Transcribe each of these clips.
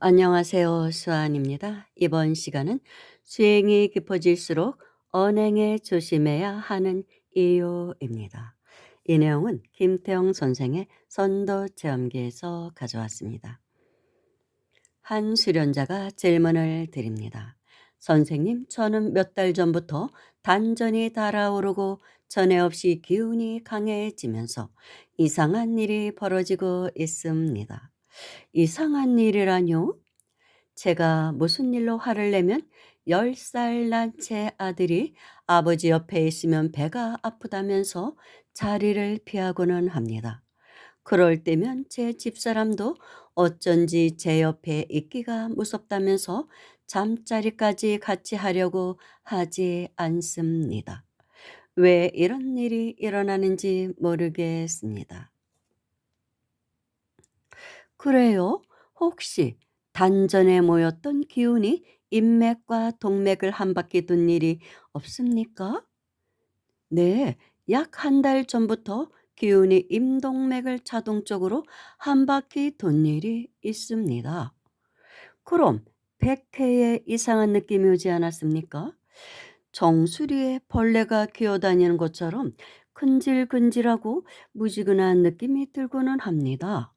안녕하세요. 수아입니다. 이번 시간은 수행이 깊어질수록 언행에 조심해야 하는 이유입니다. 이 내용은 김태형 선생의 선도 체험기에서 가져왔습니다. 한 수련자가 질문을 드립니다. 선생님, 저는 몇 달 전부터 단전이 달아오르고 전에 없이 기운이 강해지면서 이상한 일이 벌어지고 있습니다. 이상한 일이라뇨? 제가 무슨 일로 화를 내면 10살 난 제 아들이 아버지 옆에 있으면 배가 아프다면서 자리를 피하고는 합니다. 그럴 때면 제 집사람도 어쩐지 제 옆에 있기가 무섭다면서 잠자리까지 같이 하려고 하지 않습니다. 왜 이런 일이 일어나는지 모르겠습니다. 그래요? 혹시 단전에 모였던 기운이 인맥과 동맥을 한 바퀴 돈 일이 없습니까? 네, 약 한 달 전부터 기운이 임동맥을 자동적으로 한 바퀴 돈 일이 있습니다. 그럼 백회에 이상한 느낌이 오지 않았습니까? 정수리에 벌레가 기어다니는 것처럼 근질근질하고 무지근한 느낌이 들고는 합니다.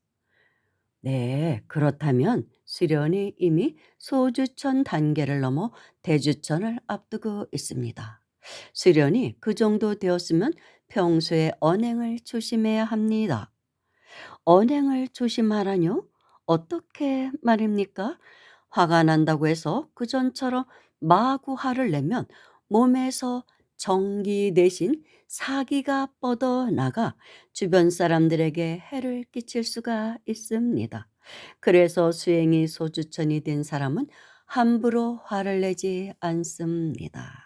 네, 그렇다면 수련이 이미 소주천 단계를 넘어 대주천을 앞두고 있습니다. 수련이 그 정도 되었으면 평소에 언행을 조심해야 합니다. 언행을 조심하라뇨? 어떻게 말입니까? 화가 난다고 해서 그전처럼 마구 화를 내면 몸에서 정기 대신 사기가 뻗어나가 주변 사람들에게 해를 끼칠 수가 있습니다. 그래서 수행이 소주천이 된 사람은 함부로 화를 내지 않습니다.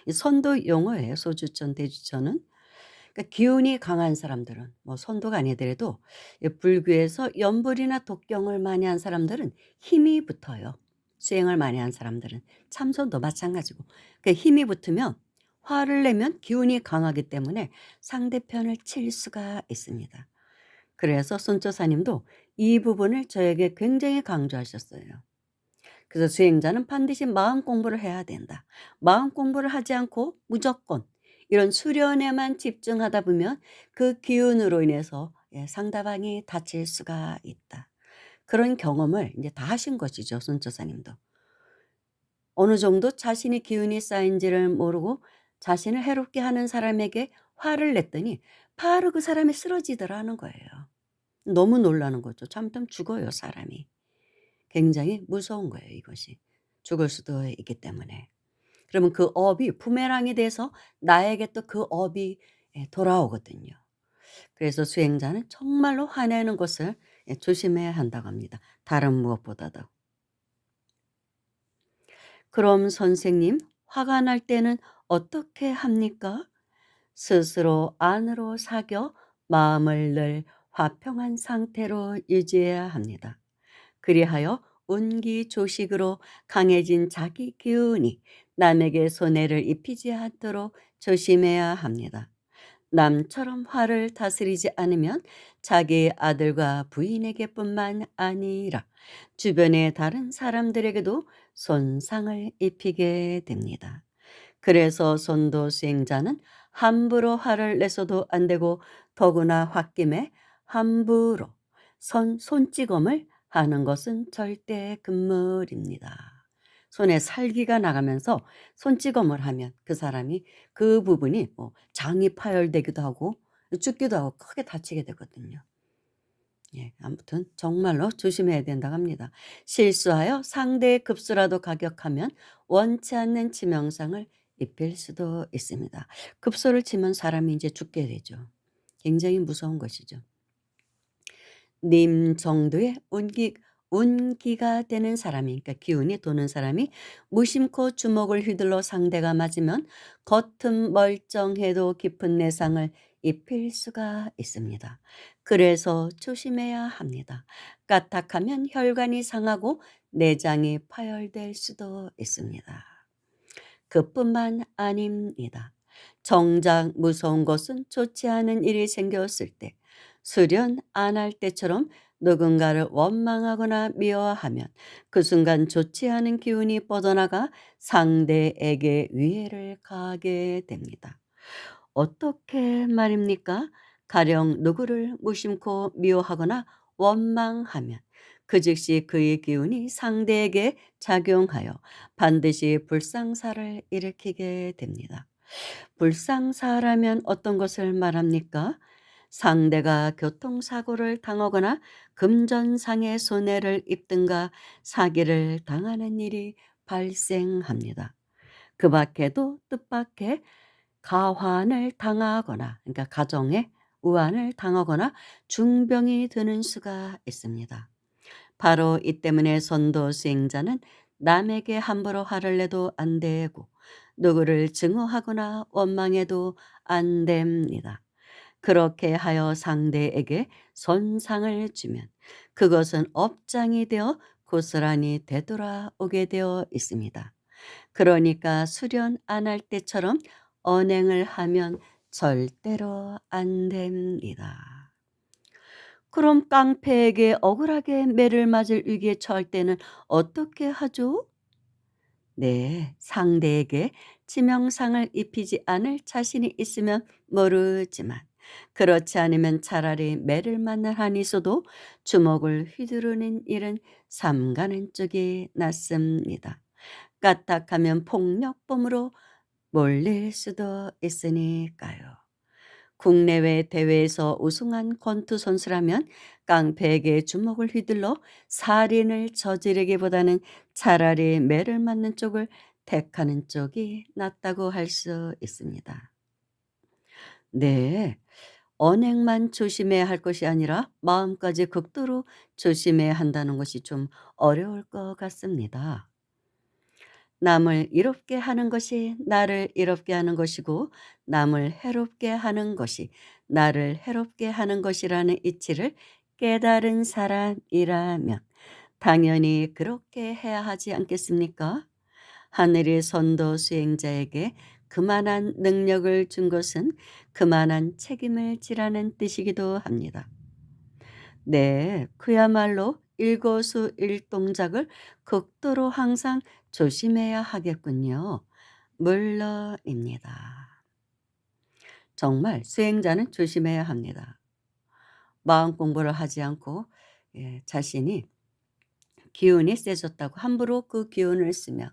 이 선도 용어예요. 소주천, 대주천은. 그러니까 기운이 강한 사람들은 뭐 선도가 아니더라도 이 불교에서 연불이나 독경을 많이 한 사람들은 힘이 붙어요. 수행을 많이 한 사람들은 참선도 마찬가지고 힘이 붙으면 화를 내면 기운이 강하기 때문에 상대편을 칠 수가 있습니다. 그래서 손조사님도 이 부분을 저에게 굉장히 강조하셨어요. 그래서 수행자는 반드시 마음 공부를 해야 된다. 마음 공부를 하지 않고 무조건 이런 수련에만 집중하다 보면 그 기운으로 인해서 상대방이 다칠 수가 있다. 그런 경험을 이제 다 하신 것이죠. 손조사님도. 어느 정도 자신이 기운이 쌓인지를 모르고 자신을 해롭게 하는 사람에게 화를 냈더니 바로 그 사람이 쓰러지더라는 거예요. 너무 놀라는 거죠. 잘못하면 죽어요, 사람이. 굉장히 무서운 거예요, 이것이. 죽을 수도 있기 때문에. 그러면 그 업이 부메랑이 돼서 나에게 또 그 업이 돌아오거든요. 그래서 수행자는 정말로 화내는 것을 조심해야 한다고 합니다. 다른 무엇보다도. 그럼 선생님, 화가 날 때는 어떻게 합니까? 스스로 안으로 사겨 마음을 늘 화평한 상태로 유지해야 합니다. 그리하여 운기조식으로 강해진 자기 기운이 남에게 손해를 입히지 않도록 조심해야 합니다. 남처럼 화를 다스리지 않으면 자기 아들과 부인에게뿐만 아니라 주변의 다른 사람들에게도 손상을 입히게 됩니다. 그래서 선도 수행자는 함부로 화를 내서도 안 되고 더구나 홧김에 함부로 손찌검을 하는 것은 절대 금물입니다. 손에 살기가 나가면서 손찌검을 하면 그 사람이 그 부분이 뭐 장이 파열되기도 하고 죽기도 하고 크게 다치게 되거든요. 예, 아무튼 정말로 조심해야 된다고 합니다. 실수하여 상대의 급수라도 가격하면 원치 않는 치명상을 입힐 수도 있습니다. 급소를 치면 사람이 이제 죽게 되죠. 굉장히 무서운 것이죠. 님 정도의 운기가 되는 사람이, 그러니까 기운이 도는 사람이 무심코 주먹을 휘둘러 상대가 맞으면 겉은 멀쩡해도 깊은 내상을 입힐 수가 있습니다. 그래서 조심해야 합니다. 까딱하면 혈관이 상하고 내장이 파열될 수도 있습니다. 그뿐만 아닙니다. 정작 무서운 것은 좋지 않은 일이 생겼을 때 수련 안 할 때처럼 누군가를 원망하거나 미워하면 그 순간 좋지 않은 기운이 뻗어나가 상대에게 위해를 가하게 됩니다. 어떻게 말입니까? 가령 누구를 무심코 미워하거나 원망하면 그 즉시 그의 기운이 상대에게 작용하여 반드시 불상사를 일으키게 됩니다. 불상사라면 어떤 것을 말합니까? 상대가 교통사고를 당하거나 금전상의 손해를 입든가 사기를 당하는 일이 발생합니다. 그 밖에도 뜻밖의 가환을 당하거나, 그러니까 가정에 우환을 당하거나 중병이 드는 수가 있습니다. 바로 이 때문에 선도 수행자는 남에게 함부로 화를 내도 안 되고 누구를 증오하거나 원망해도 안 됩니다. 그렇게 하여 상대에게 손상을 주면 그것은 업장이 되어 고스란히 되돌아오게 되어 있습니다. 그러니까 수련 안 할 때처럼 언행을 하면 절대로 안 됩니다. 그럼 깡패에게 억울하게 매를 맞을 위기에 처할 때는 어떻게 하죠? 네, 상대에게 치명상을 입히지 않을 자신이 있으면 모르지만 그렇지 않으면 차라리 매를 맞는 한이 있어도 주먹을 휘두르는 일은 삼가는 쪽이 낫습니다. 까딱하면 폭력범으로 몰릴 수도 있으니까요. 국내외 대회에서 우승한 권투 선수라면 깡패에게 주먹을 휘둘러 살인을 저지르기보다는 차라리 매를 맞는 쪽을 택하는 쪽이 낫다고 할 수 있습니다. 네, 언행만 조심해야 할 것이 아니라 마음까지 극도로 조심해야 한다는 것이 좀 어려울 것 같습니다. 남을 이롭게 하는 것이 나를 이롭게 하는 것이고 남을 해롭게 하는 것이 나를 해롭게 하는 것이라는 이치를 깨달은 사람이라면 당연히 그렇게 해야 하지 않겠습니까? 하늘이 선도 수행자에게 그만한 능력을 준 것은 그만한 책임을 지라는 뜻이기도 합니다. 네, 그야말로 일거수일동작을 극도로 항상 조심해야 하겠군요. 물론입니다. 정말 수행자는 조심해야 합니다. 마음 공부를 하지 않고 자신이 기운이 세졌다고 함부로 그 기운을 쓰며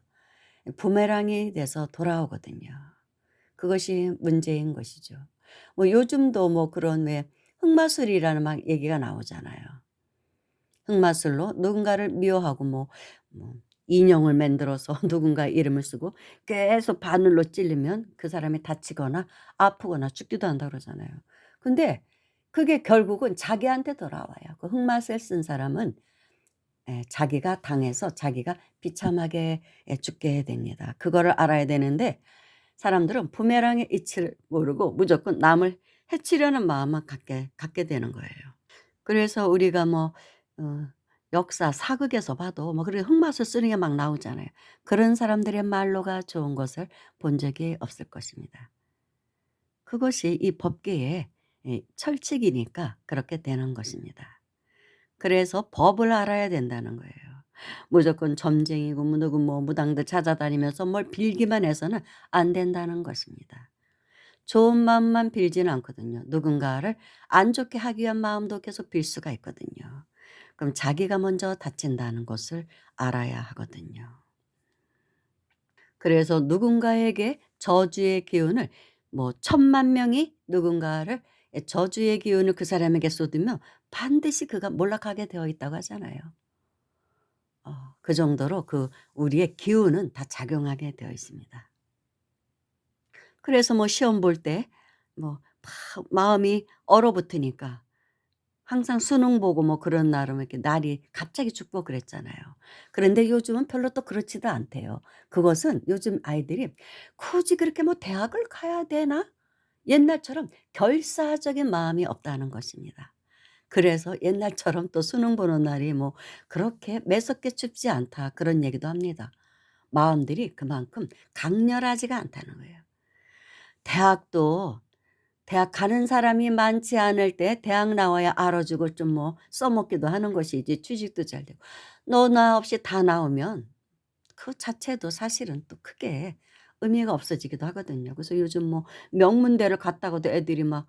부메랑이 돼서 돌아오거든요. 그것이 문제인 것이죠. 뭐 요즘도 뭐 그런 왜 흑마술이라는 막 얘기가 나오잖아요. 흑마술로 누군가를 미워하고 뭐 인형을 만들어서 누군가 이름을 쓰고 계속 바늘로 찔르면 그 사람이 다치거나 아프거나 죽기도 한다 그러잖아요. 근데 그게 결국은 자기한테 돌아와요. 그 흑마술 쓴 사람은 자기가 당해서 자기가 비참하게 죽게 됩니다. 그거를 알아야 되는데 사람들은 부메랑의 이치를 모르고 무조건 남을 해치려는 마음만 갖게 되는 거예요. 그래서 우리가 어 역사 사극에서 봐도 그렇게 흑마술 쓰는 게 막 나오잖아요. 그런 사람들의 말로가 좋은 것을 본 적이 없을 것입니다. 그것이 이 법계의 철칙이니까 그렇게 되는 것입니다. 그래서 법을 알아야 된다는 거예요. 무조건 점쟁이고 누구 무당들 찾아다니면서 뭘 빌기만 해서는 안 된다는 것입니다. 좋은 마음만 빌지는 않거든요. 누군가를 안 좋게 하기 위한 마음도 계속 빌 수가 있거든요. 그럼 자기가 먼저 다친다는 것을 알아야 하거든요. 그래서 누군가에게 저주의 기운을 1,000,000 명이 누군가를 저주의 기운을 그 사람에게 쏟으면 반드시 그가 몰락하게 되어 있다고 하잖아요. 그 정도로 우리의 기운은 다 작용하게 되어 있습니다. 그래서 시험 볼 때 막 마음이 얼어붙으니까 항상 수능 보고 그런 날은 이렇게 날이 갑자기 춥고 그랬잖아요. 그런데 요즘은 별로 또 그렇지도 않대요. 그것은 요즘 아이들이 굳이 그렇게 대학을 가야 되나? 옛날처럼 결사적인 마음이 없다는 것입니다. 그래서 옛날처럼 또 수능 보는 날이 그렇게 매섭게 춥지 않다 그런 얘기도 합니다. 마음들이 그만큼 강렬하지가 않다는 거예요. 대학도 대학 가는 사람이 많지 않을 때 대학 나와야 알아주고 좀 뭐 써먹기도 하는 것이지 취직도 잘 되고 너 나 없이 다 나오면 그 자체도 사실은 또 크게 의미가 없어지기도 하거든요. 그래서 요즘 뭐 명문대를 갔다가도 애들이 막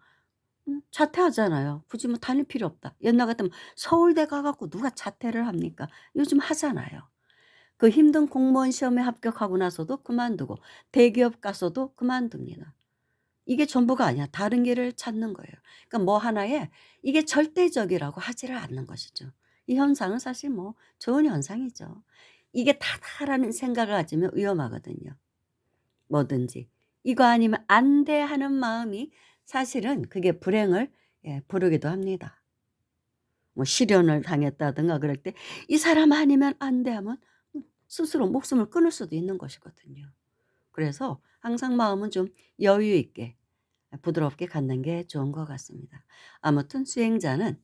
자퇴하잖아요. 굳이 뭐 다닐 필요 없다. 옛날 같으면 서울대 가 갖고 누가 자퇴를 합니까? 요즘 하잖아요. 그 힘든 공무원 시험에 합격하고 나서도 그만두고 대기업 가서도 그만둡니다. 이게 전부가 아니야. 다른 길을 찾는 거예요. 그러니까 뭐 하나에 이게 절대적이라고 하지를 않는 것이죠. 이 현상은 사실 뭐 좋은 현상이죠. 이게 다다라는 생각을 가지면 위험하거든요. 뭐든지. '이거 아니면 안 돼.' 하는 마음이 사실은 그게 불행을 부르기도 합니다. 뭐 실연을 당했다든가 그럴 때 '이 사람 아니면 안 돼.' 하면 스스로 목숨을 끊을 수도 있는 것이거든요. 그래서 항상 마음은 좀 여유 있게 부드럽게 갖는 게 좋은 것 같습니다. 아무튼 수행자는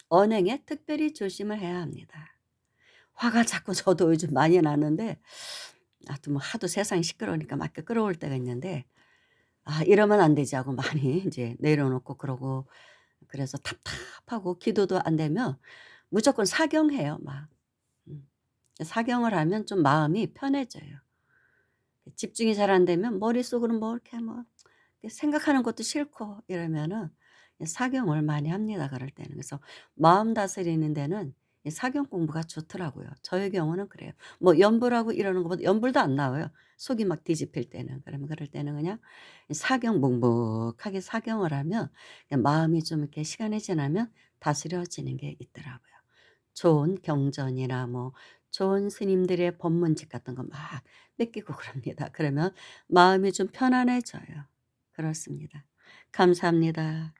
언행에 특별히 조심을 해야 합니다. 화가 자꾸 저도 요즘 많이 나는데 하여튼 뭐 하도 세상이 시끄러우니까 막 이렇게 끌어올 때가 있는데 '아 이러면 안 되지.' 하고 많이 인제 내려놓고 그러고 그래서 답답하고 기도도 안 되면 무조건 사경해요 막. 음. 사경을 하면 좀 마음이 편해져요. 집중이 잘 안 되면 머릿속으로 뭐 이렇게 뭐 이렇게 생각하는 것도 싫고 이러면은 사경을 많이 합니다 그럴 때는. 그래서 마음 다스리는 데는 이 사경 공부가 좋더라고요. 저의 경우는 그래요. 뭐 연불하고 이러는 것보다 연불도 안 나와요 속이 막 뒤집힐 때는. 그러면 그럴 때는 그냥 이 사경 묵묵하게 사경을 하면 그냥 마음이 좀 이렇게 시간이 지나면 다스려지는 게 있더라고요. 좋은 경전이나 뭐 좋은 스님들의 법문집 같은 거 막 뺏기고 그럽니다. 그러면 마음이 좀 편안해져요. 그렇습니다. 감사합니다.